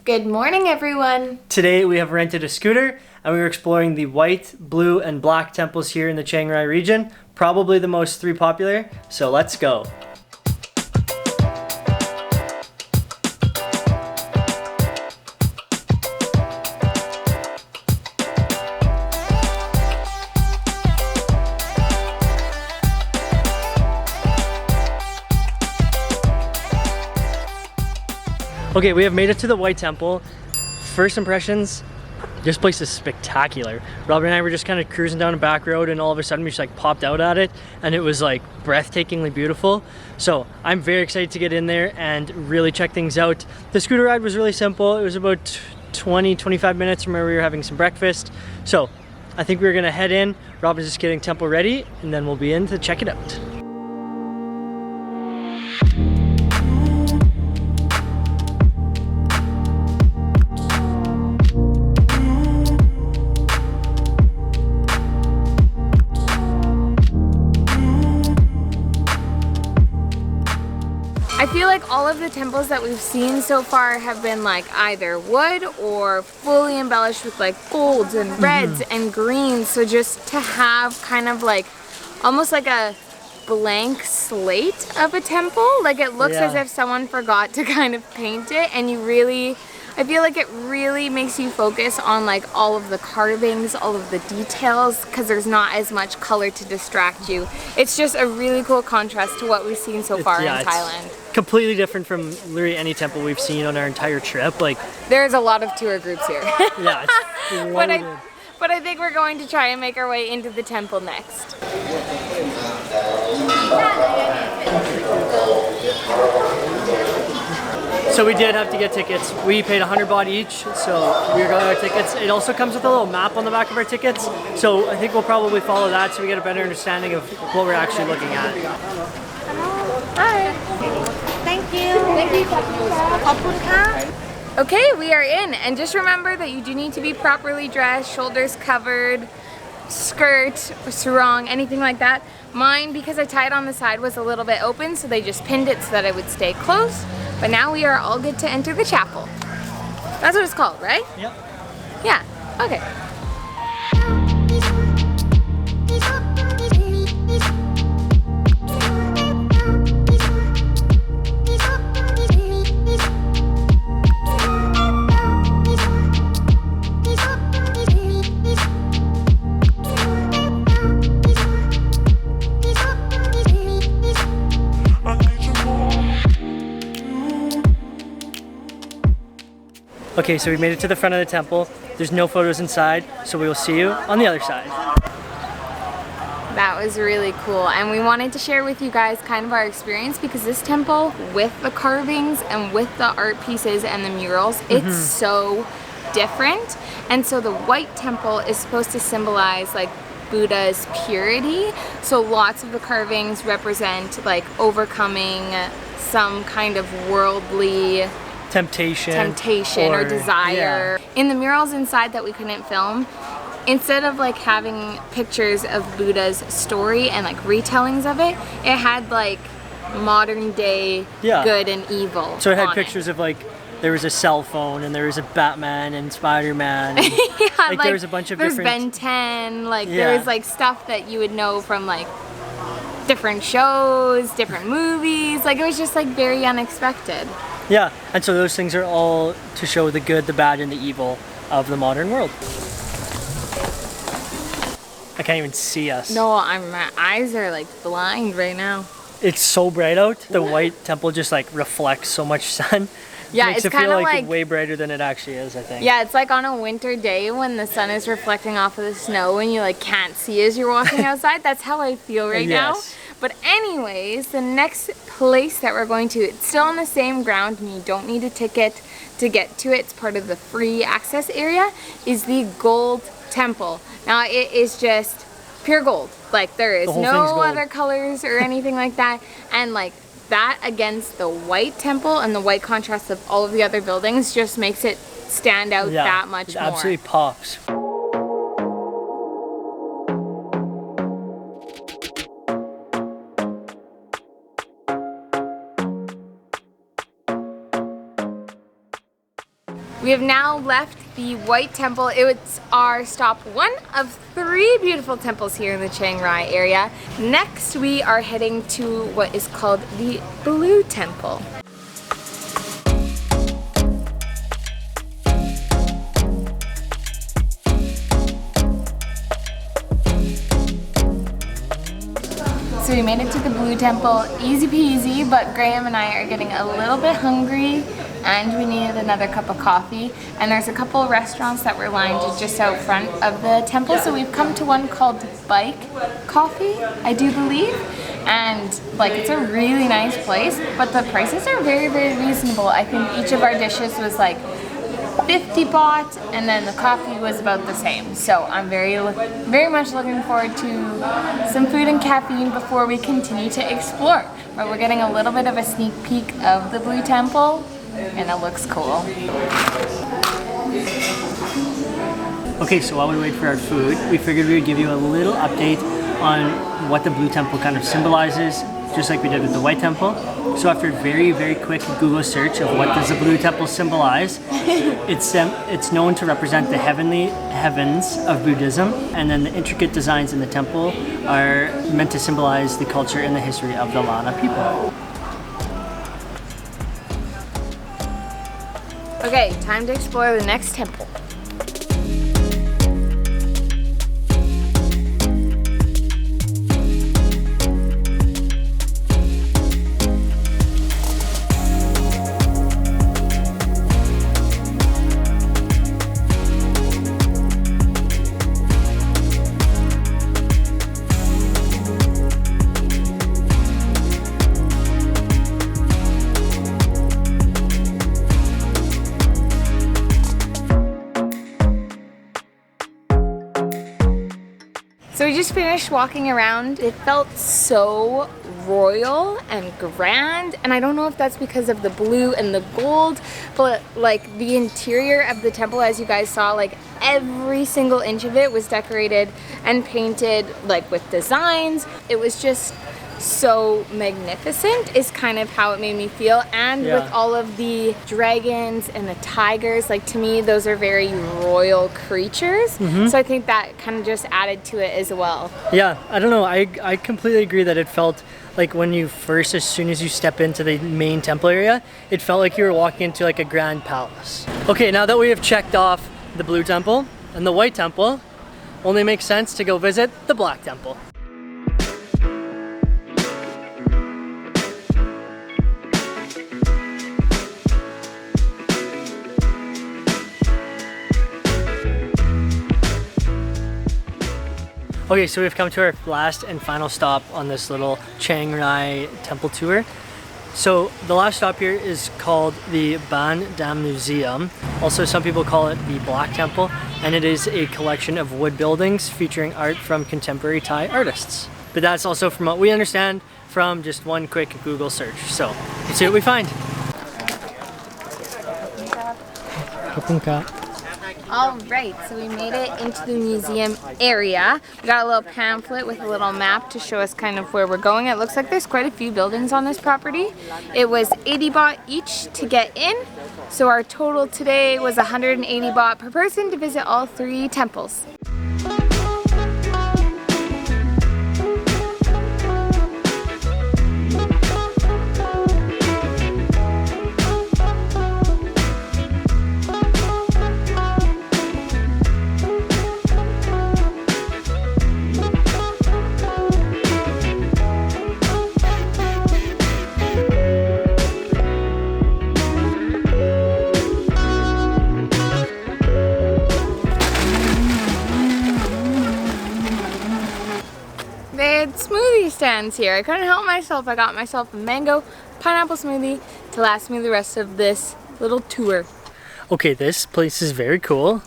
Good morning, everyone. Today we have rented a scooter and we were exploring the white, blue, and black temples here in the Chiang Rai region. Probably the most three popular, so let's go. Okay, we have made it to the White Temple. First impressions, this place is spectacular. Robert and I were just kind of cruising down a back road and all of a sudden we just like popped out at it and it was like breathtakingly beautiful. So I'm very excited to get in there and really check things out. The scooter ride was really simple. It was about 20-25 minutes from where we were having some breakfast. So I think we're gonna head in. Robin's just getting temple ready and then we'll be in to check it out. I feel like all of the temples that we've seen so far have been like either wood or fully embellished with like golds and reds and greens. So just to have kind of like almost like a blank slate of a temple, like it looks as if someone forgot to kind of paint it, and I feel like it really makes you focus on like all of the carvings, all of the details, because there's not as much color to distract you. It's just a really cool contrast to what we've seen so far in Thailand. Completely different from literally any temple we've seen on our entire trip. Like, there's a lot of tour groups here. Yeah, it's but I think we're going to try and make our way into the temple next. So we did have to get tickets. We paid 100 baht each, so we got our tickets. It also comes with a little map on the back of our tickets, so I think we'll probably follow that so we get a better understanding of what we're actually looking at. Hi. Thank you. Thank you. Okay, we are in, and just remember that you do need to be properly dressed, shoulders covered, skirt, sarong, anything like that. Mine, because I tied on the side, was a little bit open, so they just pinned it so that it would stay closed. But now we are all good to enter the chapel. That's what it's called, right? Yep. Yeah, okay. Okay, so we made it to the front of the temple. There's no photos inside, so we will see you on the other side. That was really cool, and we wanted to share with you guys kind of our experience, because this temple, with the carvings and with the art pieces and the murals, it's so different. And so the white temple is supposed to symbolize like Buddha's purity, so lots of the carvings represent like overcoming some kind of worldly temptation or desire. In the murals inside that we couldn't film, instead of like having pictures of Buddha's story and like retellings of it, it had like modern day good and evil. So it had pictures of like, there was a cell phone and there was a Batman and Spider-Man. And, like there was a bunch of different... There's Ben 10, like there was like stuff that you would know from like different shows, different movies. Like it was just like very unexpected. Yeah, and so those things are all to show the good, the bad, and the evil of the modern world. I can't even see us. No, my eyes are like blind right now. It's so bright out. The white temple just like reflects so much sun. Yeah, makes it's it feel kind of like way brighter than it actually is, I think. Yeah, it's like on a winter day when the sun is reflecting off of the snow and you like can't see as you're walking outside. That's how I feel right now. But anyways, the next place that we're going to, it's still on the same ground and you don't need a ticket to get to it. It's part of the free access area, is the Gold Temple. Now it is just pure gold. Like there is no other colors or anything like that. And like that against the white temple and the white contrast of all of the other buildings just makes it stand out that much more. It absolutely pops. We have now left the White Temple. It's our stop 1 of 3 beautiful temples here in the Chiang Rai area. Next, we are heading to what is called the Blue Temple. So we made it to the Blue Temple, easy peasy, but Graham and I are getting a little bit hungry and we needed another cup of coffee. And there's a couple of restaurants that were lined just out front of the temple. So we've come to one called Bike Coffee, I do believe. And like, it's a really nice place, but the prices are very, very reasonable. I think each of our dishes was like 50 baht, and then the coffee was about the same. So I'm very much looking forward to some food and caffeine before we continue to explore. But we're getting a little bit of a sneak peek of the Blue Temple, and it looks cool. Okay, so while we wait for our food, we figured we would give you a little update on what the Blue Temple kind of symbolizes, just like we did with the White Temple. So after a very, very quick Google search of what does the Blue Temple symbolize, it's known to represent the heavenly heavens of Buddhism, and then the intricate designs in the temple are meant to symbolize the culture and the history of the Lana people. Okay, time to explore the next temple. So we just finished walking around. It felt so royal and grand, and I don't know if that's because of the blue and the gold, but like the interior of the temple, as you guys saw, like every single inch of it was decorated and painted like with designs. It was just so magnificent is kind of how it made me feel. And with all of the dragons and the tigers, like to me those are very royal creatures. So I think that kind of just added to it as well. Yeah, I don't know, I completely agree that it felt like when you first, as soon as you step into the main temple area, it felt like you were walking into like a grand palace. Okay, now that we have checked off the Blue Temple and the White Temple, only makes sense to go visit the Black Temple. Okay, so we've come to our last and final stop on this little Chiang Rai temple tour. So the last stop here is called the Ban Dam Museum. Also, some people call it the Black Temple, and it is a collection of wood buildings featuring art from contemporary Thai artists. But that's also from what we understand from just one quick Google search. So let's see what we find. Alright, so we made it into the museum area. We got a little pamphlet with a little map to show us kind of where we're going. It looks like there's quite a few buildings on this property. It was 80 baht each to get in, so our total today was 180 baht per person to visit all 3 temples. They had smoothie stands here. I couldn't help myself. I got myself a mango pineapple smoothie to last me the rest of this little tour. Okay, this place is very cool.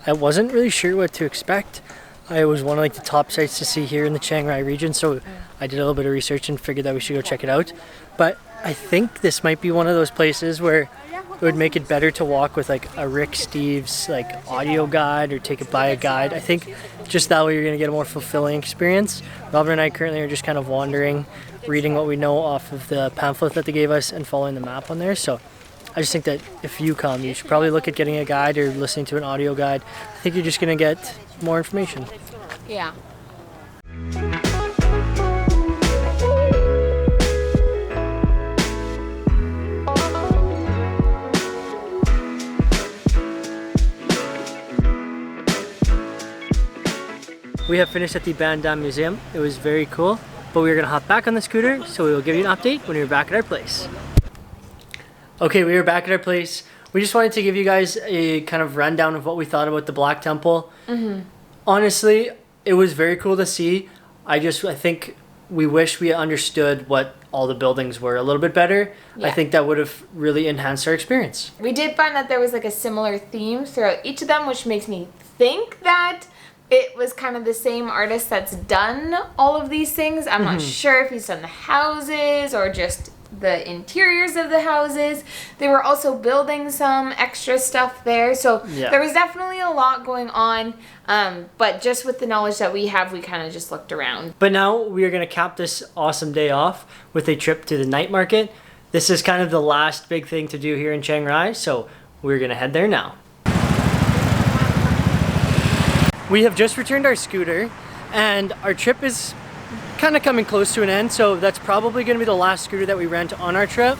I wasn't really sure what to expect. I was one of like the top sites to see here in the Chiang Rai region, so I did a little bit of research and figured that we should go check it out. But I think this might be one of those places where it would make it better to walk with like a Rick Steves like audio guide or take it by a guide. I think just that way you're gonna get a more fulfilling experience. Robert and I currently are just kind of wandering, reading what we know off of the pamphlet that they gave us and following the map on there. So I just think that if you come, you should probably look at getting a guide or listening to an audio guide. I think you're just gonna get more information. Yeah. We have finished at the Ban Dam Museum. It was very cool, but we are gonna hop back on the scooter, so we will give you an update when we're back at our place. Okay, we are back at our place. We just wanted to give you guys a kind of rundown of what we thought about the Black Temple. Honestly, it was very cool to see. I think we wish we understood what all the buildings were a little bit better. Yeah. I think that would have really enhanced our experience. We did find that there was like a similar theme throughout each of them, which makes me think that it was kind of the same artist that's done all of these things. I'm not sure if he's done the houses or just the interiors of the houses. They were also building some extra stuff there. So there was definitely a lot going on. But just with the knowledge that we have, we kind of just looked around. But now we are going to cap this awesome day off with a trip to the night market. This is kind of the last big thing to do here in Chiang Rai. So we're going to head there now. We have just returned our scooter and our trip is kind of coming close to an end, so that's probably going to be the last scooter that we rent on our trip.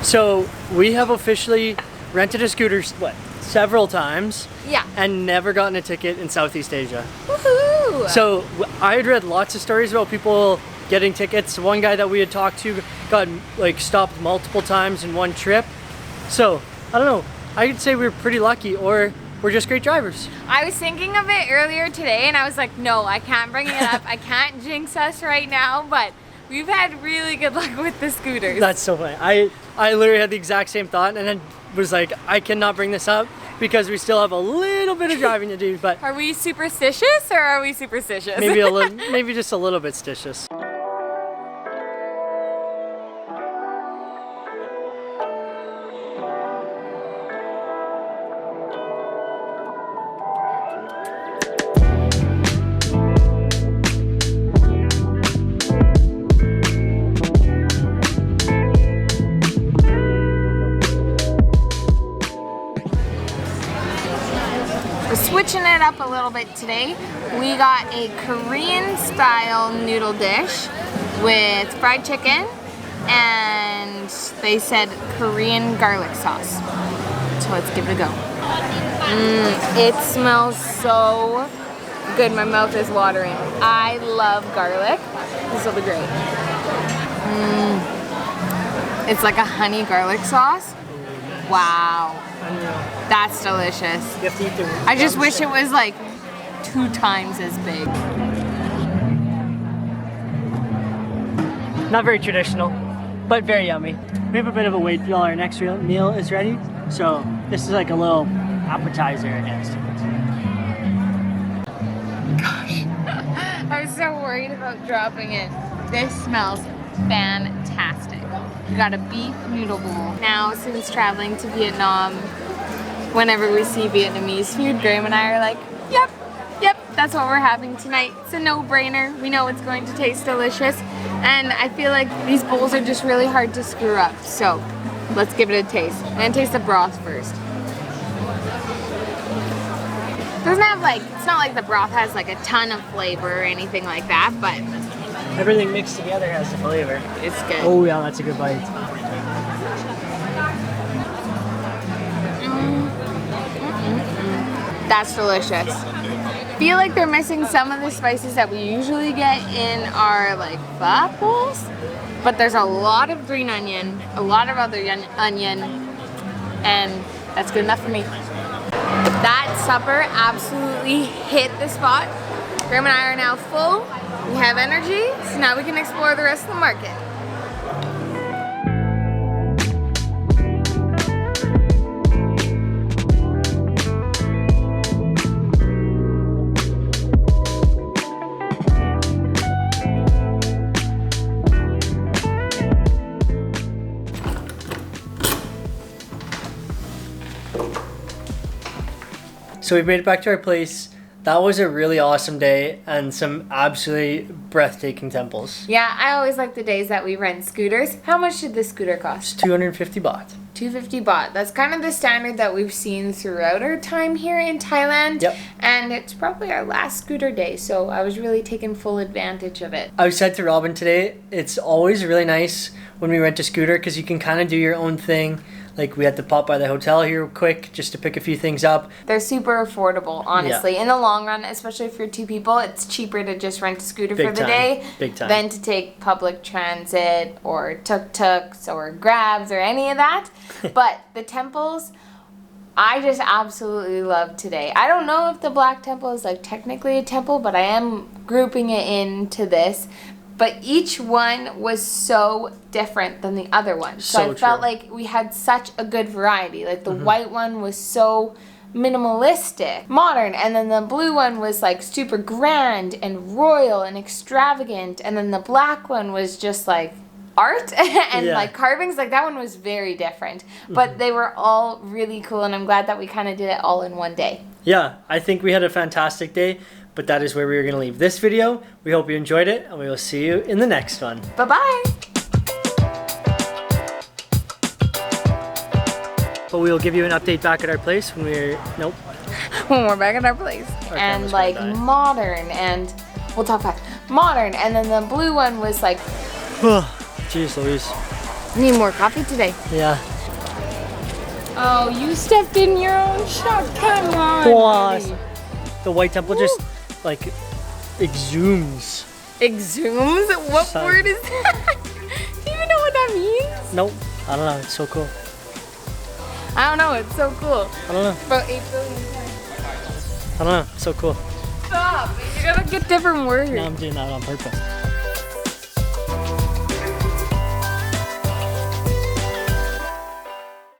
So we have officially rented a scooter, several times. Yeah. And never gotten a ticket in Southeast Asia. Woohoo! So I had read lots of stories about people getting tickets. One guy that we had talked to got stopped multiple times in one trip. So I don't know, I'd say we were pretty lucky, or we're just great drivers. I was thinking of it earlier today and I was like, no, I can't bring it up. I can't jinx us right now, but we've had really good luck with the scooters. That's so funny. I literally had the exact same thought and then was like, I cannot bring this up because we still have a little bit of driving to do, but are we superstitious or are we superstitious? maybe just a little bit stitious. We're switching it up a little bit today. We got a Korean style noodle dish with fried chicken and they said Korean garlic sauce. So let's give it a go. It smells so good. My mouth is watering. I love garlic. This will be great. It's like a honey garlic sauce. Wow. That's delicious. You have to eat the I just wish it was like 2 times as big. Not very traditional, but very yummy. We have a bit of a wait till our next meal is ready, so this is like a little appetizer against it. Gosh, I was so worried about dropping it. This smells fantastic. We got a beef noodle bowl. Now, since traveling to Vietnam, whenever we see Vietnamese food, Graham and I are like, yep, that's what we're having tonight. It's a no-brainer. We know it's going to taste delicious. And I feel like these bowls are just really hard to screw up. So let's give it a taste. I'm gonna taste the broth first. Doesn't have it's not like the broth has like a ton of flavor or anything like that, but Everything mixed together has the flavor. it's good. Oh yeah, that's a good bite. That's delicious. Feel like they're missing some of the spices that we usually get in our pho bowls, but there's a lot of green onion, a lot of other onion, and that's good enough for me. That supper absolutely hit the spot. Graham and I are now full. We have energy, so now we can explore the rest of the market. So we made it back to our place. That was a really awesome day and some absolutely breathtaking temples. Yeah, I always like the days that we rent scooters. How much did this scooter cost? 250 baht. 250 baht. That's kind of the standard that we've seen throughout our time here in Thailand. Yep. And it's probably our last scooter day, so I was really taking full advantage of it. I said to Robin today, it's always really nice when we rent a scooter because you can kind of do your own thing. Like we had to pop by the hotel here quick just to pick a few things up. They're super affordable, honestly. In the long run, especially if you're 2 people, it's cheaper to just rent a scooter for the day than to take public transit or tuk-tuks or grabs or any of that. But the temples, I just absolutely love today. I don't know if the Black Temple is like technically a temple, but I am grouping it into this. But each one was so different than the other one. So I felt like we had such a good variety. Like the white one was so minimalistic, modern, and then the blue one was like super grand and royal and extravagant, and then the black one was just like art and like carvings. Like that one was very different. But they were all really cool, and I'm glad that we kind of did it all in one day. Yeah, I think we had a fantastic day. But that is where we are going to leave this video. We hope you enjoyed it, and we will see you in the next one. Bye-bye! But we will give you an update back at our place when we're... Nope. When we're back at our place. And like modern, and... We'll talk fast. Modern, and then the blue one was like... Jeez Louise. Need more coffee today. Yeah. Oh, you stepped in your own shot. Come on. What? The White Temple just... like exhumes. Exhumes? What word is that? Do you even know what that means? Nope. I don't know. It's so cool. I don't know. It's so cool. I don't know. About 8 billion times. I don't know. It's so cool. Stop. You gotta get different words. No, I'm doing that on purpose.